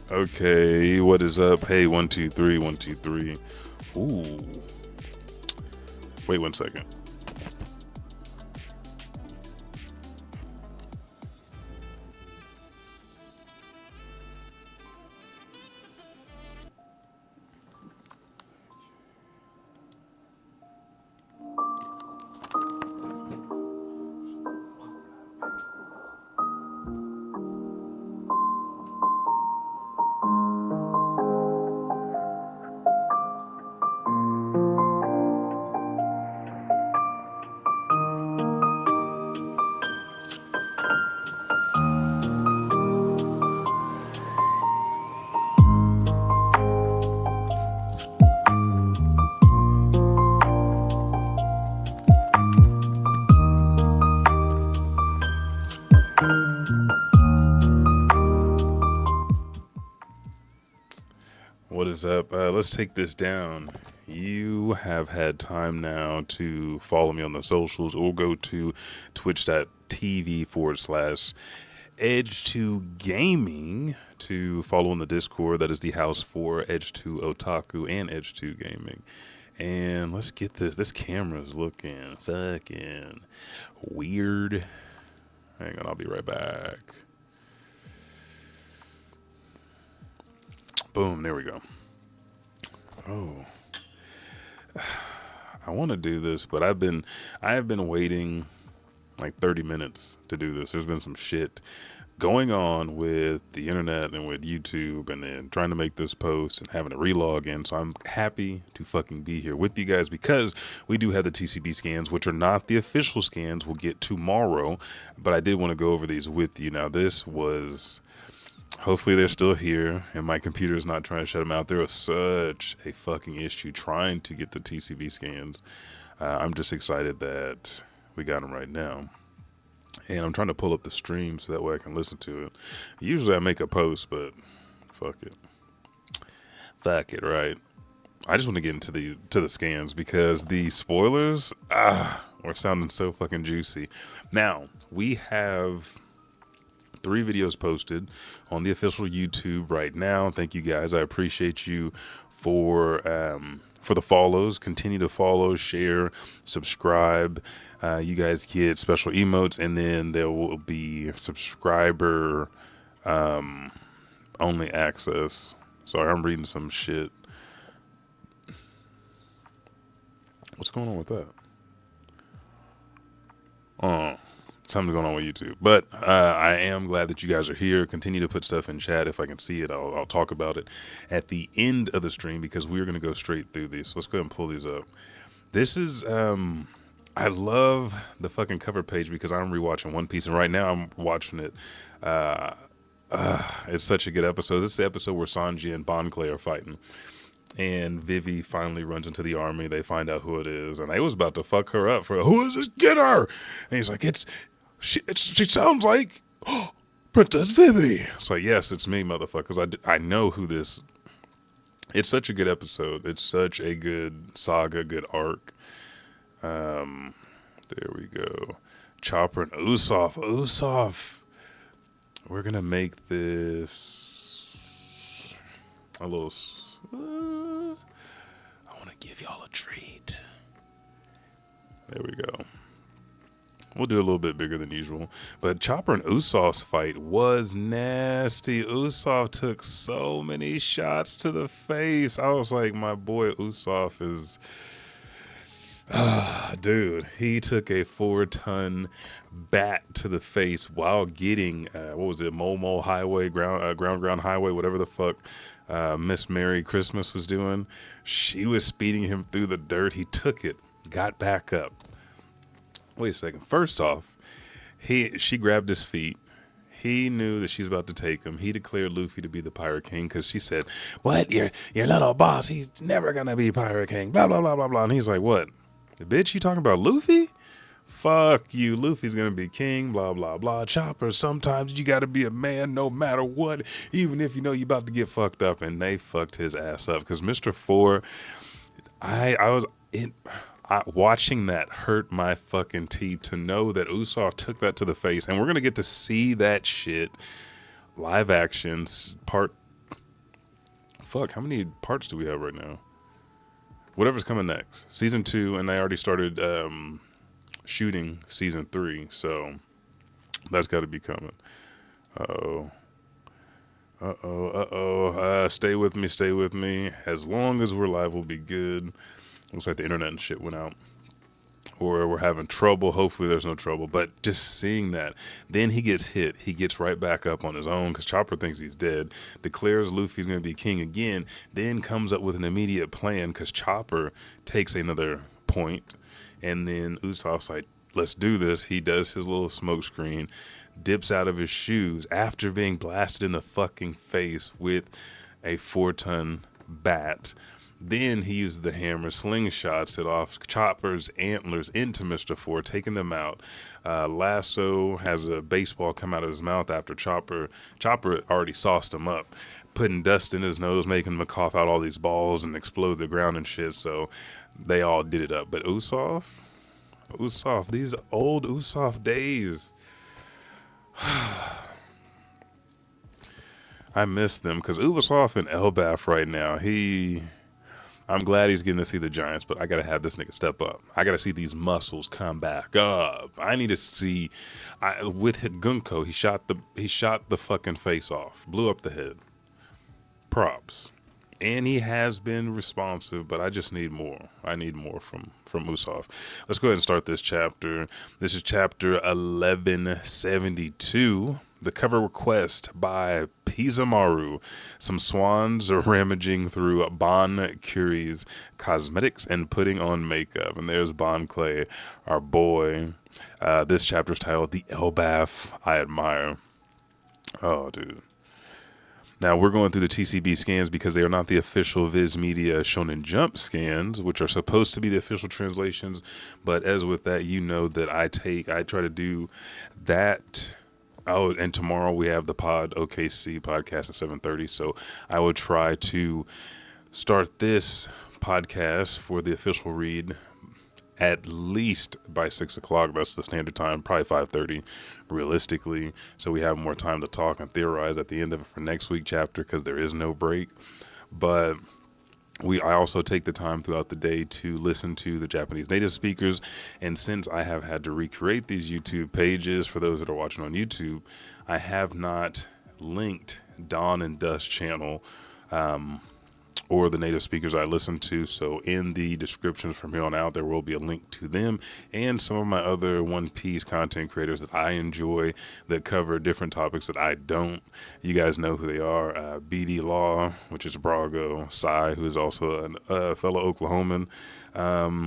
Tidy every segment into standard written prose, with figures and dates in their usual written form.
Okay, what is up? Hey, 1 2 3, 1 2 3. Ooh. Wait 1 second. What is up? Let's take this down. You have had time now to follow me on the socials or go to twitch.tv/Edge2Gaming to follow on the Discord. That is the house for Edge2 Otaku and Edge2 Gaming. And let's get this. This camera's looking fucking weird. Hang on, I'll be right back. Boom, there we go. Oh. I want to do this, but I have been waiting like 30 minutes to do this. There's been some shit going on with the internet and with YouTube, and then trying to make this post and having to relog in. So I'm happy to fucking be here with you guys because we do have the TCB scans, which are not the official scans. We'll get tomorrow, but I did want to go over these with you. Now, this was... Hopefully they're still here and my computer is not trying to shut them out. There was such a fucking issue trying to get the TCB scans. I'm just excited that we got them right now. And I'm trying to pull up the stream so that way I can listen to it. Usually I make a post, but fuck it. Fuck it, right? I just want to get into the scans because the spoilers were sounding so fucking juicy. Now, we have 3 videos posted on the official YouTube right now. Thank you guys. I appreciate you for the follows. Continue to follow, share, subscribe. You guys get special emotes, and then there will be subscriber only access. Sorry, I'm reading some shit. What's going on with that? Oh, something's going on with YouTube. But I am glad that you guys are here. Continue to put stuff in chat. If I can see it, I'll talk about it at the end of the stream because we're going to go straight through these. So let's go ahead and pull these up. This is, I love the fucking cover page because I'm rewatching One Piece, and right now I'm watching it. It's such a good episode. This is the episode where Sanji and Bon Clay are fighting. And Vivi finally runs into the army. They find out who it is, and they was about to fuck her up for, who is this? Get her! And he's like, she sounds like Princess Vivi. It's like, yes, it's me, motherfuckers. I know who this. It's such a good episode. It's such a good saga, good arc. There we go. Chopper and Usopp. We're gonna make this a little. I want to give y'all a treat. There we go. We'll do a little bit bigger than usual. But Chopper and Usoff's fight was nasty. Usoff took so many shots to the face. I was like, my boy Usoff is... dude, he took a 4-ton bat to the face while getting, what was it, Momo Highway, ground highway, whatever the fuck Miss Merry Christmas was doing. She was speeding him through the dirt. He took it, got back up. Wait a second. First off, she grabbed his feet. He knew that she was about to take him. He declared Luffy to be the Pirate King because she said, "What? Your little boss? He's never gonna be Pirate King." Blah blah blah blah blah. And he's like, "What? Bitch, you talking about Luffy? Fuck you. Luffy's gonna be king. Blah blah blah. Chopper. Sometimes you gotta be a man, no matter what, even if you know you about to get fucked up." And they fucked his ass up because Mr. Four. Watching that hurt my fucking teeth to know that Usopp took that to the face, and we're gonna get to see that shit live action part. Fuck, how many parts do we have right now? Whatever's coming next, season 2, and they already started shooting season 3, so that's got to be coming. Stay with me. As long as we're live, we'll be good. Looks like the internet and shit went out, or we're having trouble. Hopefully there's no trouble, but just seeing that, then he gets hit. He gets right back up on his own because Chopper thinks he's dead, declares Luffy's going to be king again, then comes up with an immediate plan because Chopper takes another point, and then Usopp's like, let's do this. He does his little smoke screen, dips out of his shoes after being blasted in the fucking face with a 4-ton bat. Then he uses the hammer, slingshots it off Chopper's antlers into Mr. Four, taking them out. Lasso has a baseball come out of his mouth after Chopper already sauced him up, putting dust in his nose, making him cough out all these balls and explode the ground and shit. So they all did it up. But Usopp, these old Usopp days. I miss them because Usopp in Elbaf right now, I'm glad he's getting to see the Giants, but I gotta have this nigga step up. I gotta see these muscles come back up. I need to see. With Gunko, he shot the fucking face off, blew up the head. Props, and he has been responsive, but I just need more. I need more from Usopp. Let's go ahead and start this chapter. This is chapter 1172. The cover request by Pizamaru. Some swans are rummaging through Bon Curie's cosmetics and putting on makeup. And there's Bon Clay, our boy. This chapter is titled The Elbaf I Admire. Oh, dude. Now, we're going through the TCB scans because they are not the official Viz Media Shonen Jump scans, which are supposed to be the official translations. But as with that, you know that I try to do that. Oh, and tomorrow we have the Pod OKC podcast at 7:30. So I will try to start this podcast for the official read at least by 6 o'clock. That's the standard time, probably 5:30 realistically. So we have more time to talk and theorize at the end of it for next week chapter because there is no break. But I also take the time throughout the day to listen to the Japanese native speakers. And since I have had to recreate these YouTube pages for those that are watching on YouTube, I have not linked Dawn and Dust channel or the native speakers I listen to. So in the descriptions from here on out, there will be a link to them and some of my other One Piece content creators that I enjoy that cover different topics that I don't. You guys know who they are. BD Law, which is Brago. Sai, who is also a fellow Oklahoman.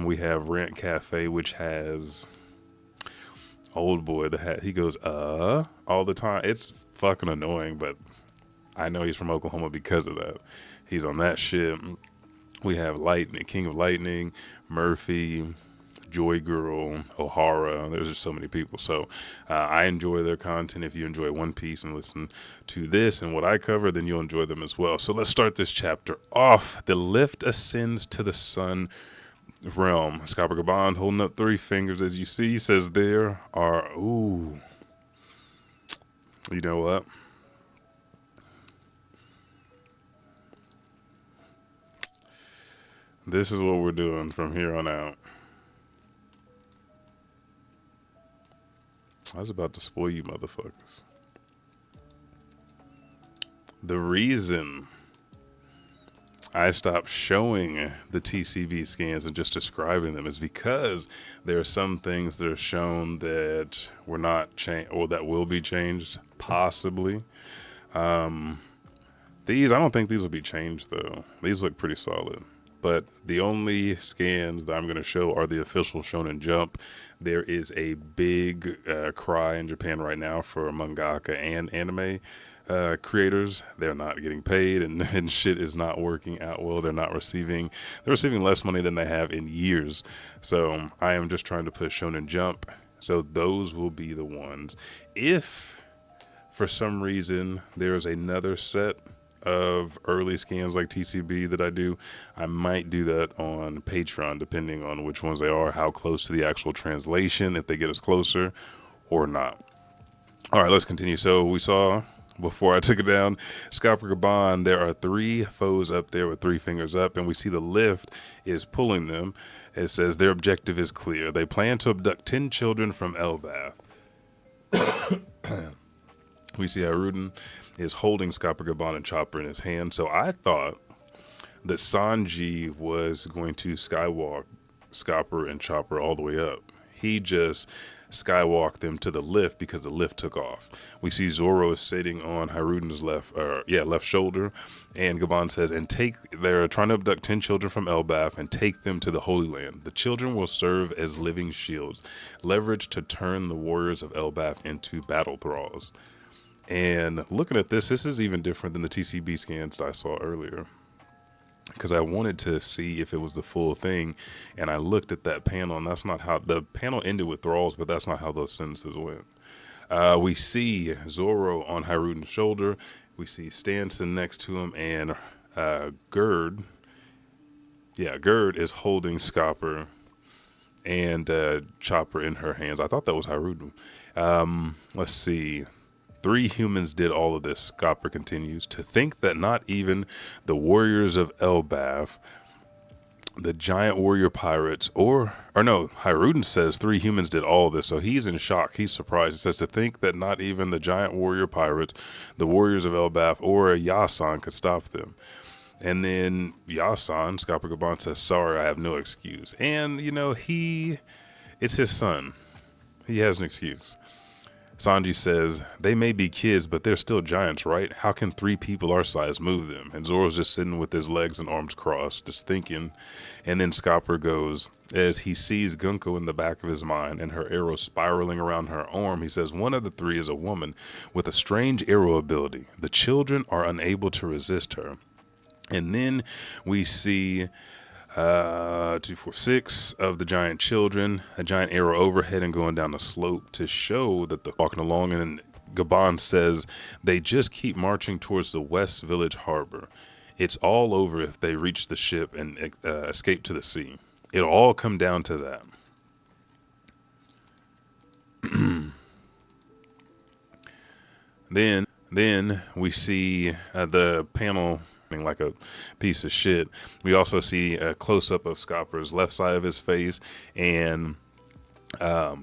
We have Rant Cafe, which has old boy. He goes, all the time. It's fucking annoying, but I know he's from Oklahoma because of that. He's on that shit. We have Lightning, King of Lightning, Murphy, Joy Girl, O'Hara. There's just so many people. So I enjoy their content. If you enjoy One Piece and listen to this and what I cover, then you'll enjoy them as well. So let's start this chapter off. The lift ascends to the sun realm. Scabbergabond holding up 3 fingers, as you see, says there are, ooh, you know what? This is what we're doing from here on out. I was about to spoil you motherfuckers. The reason I stopped showing the TCB scans and just describing them is because there are some things that are shown that were not changed or that will be changed, possibly. These, I don't think these will be changed though. These look pretty solid. But the only scans that I'm going to show are the official Shonen Jump. There is a big cry in Japan right now for mangaka and anime creators. They're not getting paid, and shit is not working out well. They're receiving less money than they have in years. So I am just trying to push Shonen Jump. So those will be the ones. If for some reason there's another set of early scans like TCB that I do, I might do that on Patreon, depending on which ones they are, how close to the actual translation, if they get us closer or not. All right, let's continue. So we saw, before I took it down, Scopper Gaban, there are 3 foes up there with 3 fingers up, and we see the lift is pulling them. It says their objective is clear. They plan to abduct 10 children from Elbaf. We see Haruden is holding Scopper Gaban and Chopper in his hand. So I thought that Sanji was going to skywalk Scopper and Chopper all the way up. He just skywalked them to the lift because the lift took off. We see Zoro is sitting on Haruden's left shoulder, and Gaban says, they're trying to abduct 10 children from Elbaf and take them to the Holy Land. The children will serve as living shields, leveraged to turn the warriors of Elbaf into battle thralls. And looking at this is even different than the TCB scans that I saw earlier, because I wanted to see if it was the full thing, and I looked at that panel, and that's not how the panel ended with thralls, but that's not how those sentences went. We see Zoro on Haruden's shoulder. We see Stanson next to him, and Gerd is holding Scopper and Chopper in her hands. I thought that was Haruden. Let's see. 3 humans did all of this. Scopper continues to think that not even the warriors of Elbaf, the giant warrior pirates, Haruden says 3 humans did all of this. So he's in shock. He's surprised. He says to think that not even the giant warrior pirates, the warriors of Elbaf, or Yasan could stop them. And then Yasan, Scopper Gaban, says, sorry, I have no excuse. And, it's his son. He has an excuse. Sanji says, they may be kids, but they're still giants, right? How can 3 people our size move them? And Zoro's just sitting with his legs and arms crossed, just thinking. And then Scopper goes, as he sees Gunko in the back of his mind and her arrow spiraling around her arm, he says, one of the 3 is a woman with a strange arrow ability. The children are unable to resist her. And then we see 2, 4, 6 of the giant children, a giant arrow overhead and going down the slope to show that they're walking along. And Gaban says they just keep marching towards the West Village Harbor. It's all over if they reach the ship and escape to the sea. It'll all come down to that. Then we see the panel like a piece of shit. We also see a close-up of Scopper's left side of his face and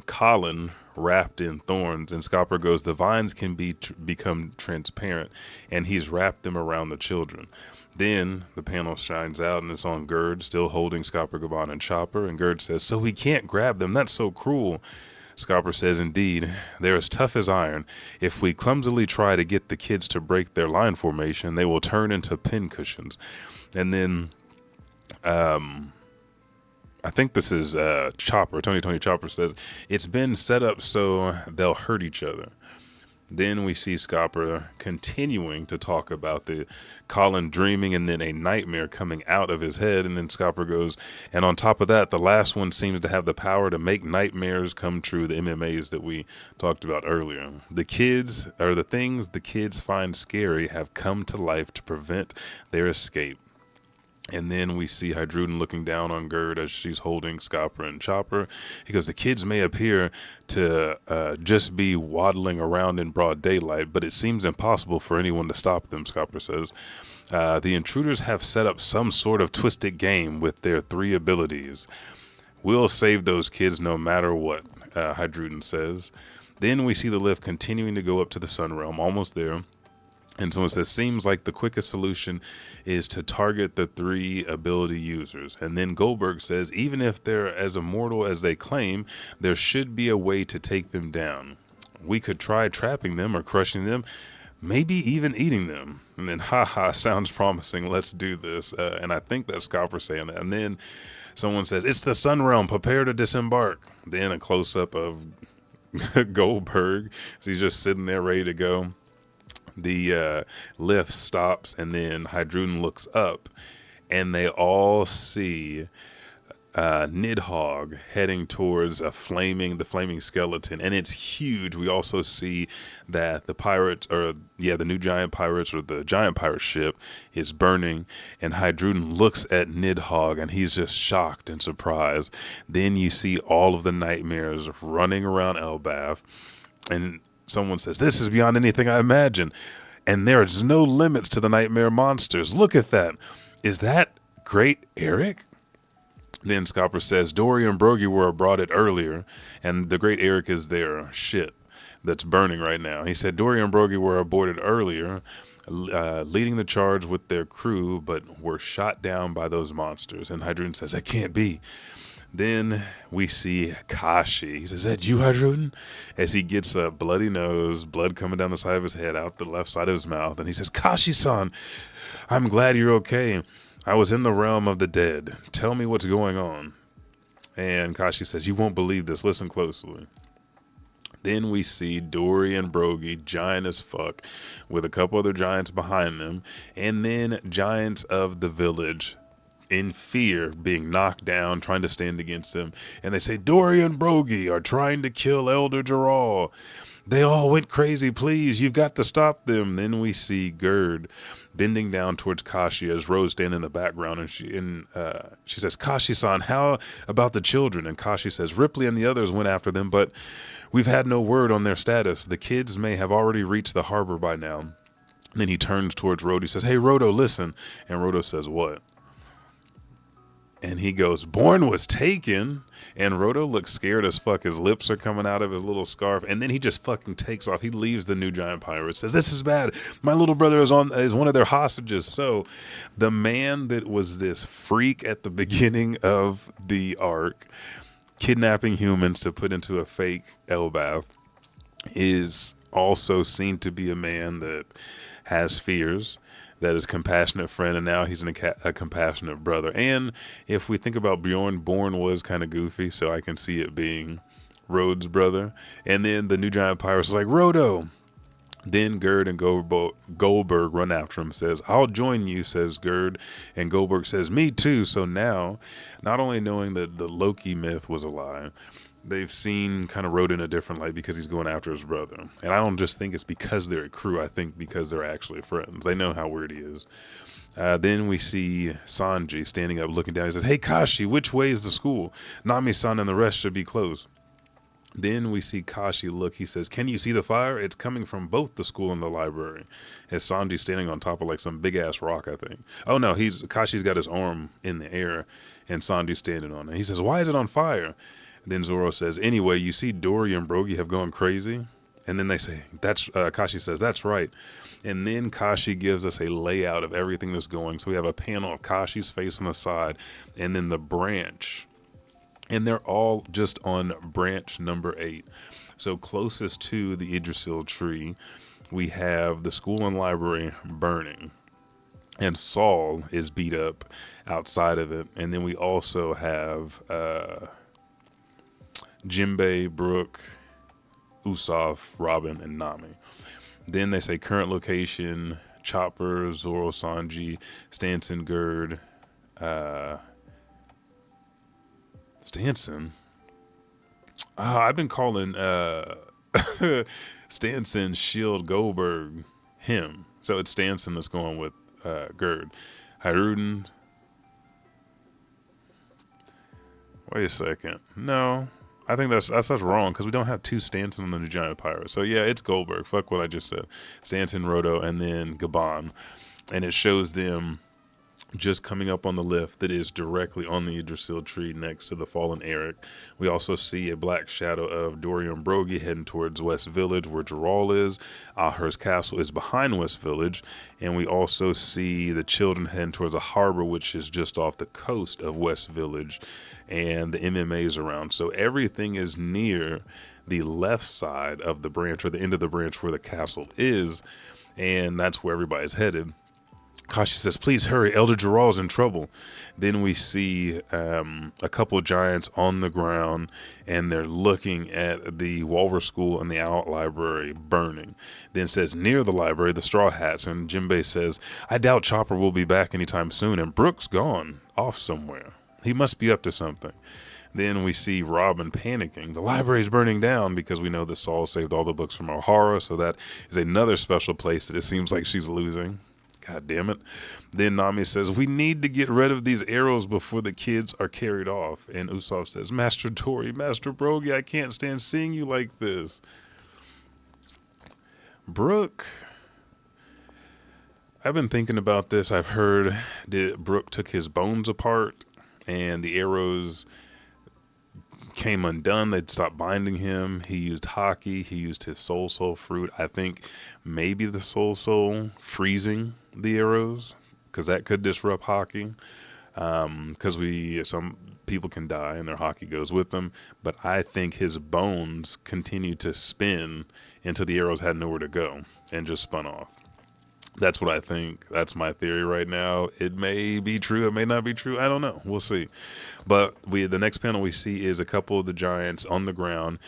Colin wrapped in thorns, and Scopper goes, the vines can become transparent, and he's wrapped them around the children. Then the panel shines out and it's on Gerd still holding Scopper, Gaban, and Chopper, and Gerd says, so we can't grab them, that's so cruel. Scopper says, indeed, they're as tough as iron. If we clumsily try to get the kids to break their line formation, they will turn into pincushions. And then, I think this is Chopper, Tony Chopper says, it's been set up so they'll hurt each other. Then we see Scopper continuing to talk about the Colin dreaming and then a nightmare coming out of his head. And then Scopper goes, and on top of that, the last one seems to have the power to make nightmares come true, the MMAs that we talked about earlier. The kids, or the things the kids find scary, have come to life to prevent their escape. And then we see Haruden looking down on Gerd as she's holding Scopper and Chopper. He goes, the kids may appear to just be waddling around in broad daylight, but it seems impossible for anyone to stop them, Scopper says. The intruders have set up some sort of twisted game with their 3 abilities. We'll save those kids no matter what, Haruden says. Then we see the lift continuing to go up to the Sun Realm, almost there. And someone says, seems like the quickest solution is to target the 3 ability users. And then Goldberg says, even if they're as immortal as they claim, there should be a way to take them down. We could try trapping them or crushing them, maybe even eating them. And then, haha, sounds promising. Let's do this. And I think that's Scopper saying that. And then someone says, it's the Sun Realm. Prepare to disembark. Then a close-up of Goldberg. So he's just sitting there ready to go. The lift stops, and then Heidrun looks up, and they all see Nidhogg heading towards the flaming skeleton, and it's huge. We also see that the new giant pirates, or the giant pirate ship, is burning, and Heidrun looks at Nidhogg, and he's just shocked and surprised. Then you see all of the nightmares running around Elbaf, and someone says, this is beyond anything I imagined. And there is no limits to the nightmare monsters. Look at that. Is that Great Eric? Then Scopper says, Dory and Brogy were abroad earlier, and the Great Eric is their ship that's burning right now. He said Dory and Brogy were aborted earlier, leading the charge with their crew, but were shot down by those monsters. And Heidrun says, that can't be. Then we see Kashi. He says, is that you, Heidrun? As he gets a bloody nose, blood coming down the side of his head, out the left side of his mouth. And he says, Kashi-san, I'm glad you're okay. I was in the realm of the dead. Tell me what's going on. And Kashi says, you won't believe this. Listen closely. Then we see Dory and Brogy, giant as fuck, with a couple other giants behind them. And then giants of the village, in fear, being knocked down, trying to stand against them. And they say, Dory and Brogy are trying to kill Elder Geral. They all went crazy. Please, you've got to stop them. Then we see Gerd bending down towards Kashi as Rose standing in the background. And she says, Kashi-san, how about the children? And Kashi says, Ripley and the others went after them, but we've had no word on their status. The kids may have already reached the harbor by now. And then he turns towards Rodo. He says, hey, Rodo, listen. And Rodo says, what? And he goes, Born was taken. And Rodo looks scared as fuck. His lips are coming out of his little scarf. And then he just fucking takes off. He leaves the new giant pirate. Says, this is bad. My little brother is one of their hostages. So the man that was this freak at the beginning of the arc, kidnapping humans to put into a fake Elbaf, is also seen to be a man that has fears, that is a compassionate friend, and now he's a compassionate brother. And if we think about Bjorn, Born was kind of goofy, so I can see it being Rhodes' brother. And then the new giant pirate is like, Rodo. Then Gerd and Goldberg run after him, says, I'll join you, says Gerd. And Goldberg says, me too. So now, not only knowing that the Loki myth was a lie, they've seen kind of Rodo in a different light because he's going after his brother. And I don't just think it's because they're a crew. I think because they're actually friends. They know how weird he is. Then we see Sanji standing up, looking down. He says, hey, Kashi, which way is the school? Nami-san and the rest should be close. Then we see Kashi look. He says, can you see the fire? It's coming from both the school and the library. As Sanji's standing on top of like some big ass rock, I think. Oh no, Kashi's got his arm in the air and Sanji's standing on it. He says, why is it on fire? Then Zoro says, anyway, you see Dory and Brogy have gone crazy? And then they say, Kashi says, that's right. And then Kashi gives us a layout of everything that's going. So we have a panel of Kashi's face on the side and then the branch. And they're all just on branch number 8. So closest to the Yggdrasil tree, we have the school and library burning. And Saul is beat up outside of it. And then we also have Jinbei, Brook, Usopp, Robin, and Nami. Then they say current location, Chopper, Zoro, Sanji, Stanson, Gerd, Stanson? I've been calling Stanson, Shield, Goldberg, him. So it's Stanson that's going with Gerd. Hiruden. Wait a second. No. I think that's wrong because we don't have 2 Stanson on the New Giant Pirate. So yeah, it's Goldberg. Fuck what I just said. Stanson, Rodo, and then Gaban. And it shows them just coming up on the lift that is directly on the Yggdrasil tree next to the fallen Eric. We also see a black shadow of Dorian Broggie heading towards West Village, where Geralt is. Alhurst Castle is behind West Village, and we also see the children heading towards a harbor, which is just off the coast of West Village, and the MMA's around. So everything is near the left side of the branch, or the end of the branch where the castle is, and that's where everybody's headed. Kashi says, please hurry, Elder Geralt's in trouble. Then we see a couple of giants on the ground, and they're looking at the Walrus School and the Out Library burning. Then says, near the library, the Straw Hats, and Jinbei says, I doubt Chopper will be back anytime soon, and Brooke's gone, off somewhere. He must be up to something. Then we see Robin panicking. The library's burning down, because we know that Saul saved all the books from O'Hara, so that is another special place that it seems like she's losing. God damn it. Then Nami says, we need to get rid of these arrows before the kids are carried off. And Usopp says, Master Tori, Master Broggie, I can't stand seeing you like this. Brooke, I've been thinking about this. I've heard that Brooke took his bones apart and the arrows came undone. They'd stopped binding him. He used Haki. He used his soul fruit. I think maybe the soul freezing the arrows, because that could disrupt Haki. Because some people can die and their Haki goes with them. But I think his bones continued to spin until the arrows had nowhere to go and just spun off. That's what I think. That's my theory right now. It may be true. It may not be true. I don't know. We'll see. But the next panel we see is a couple of the giants on the ground.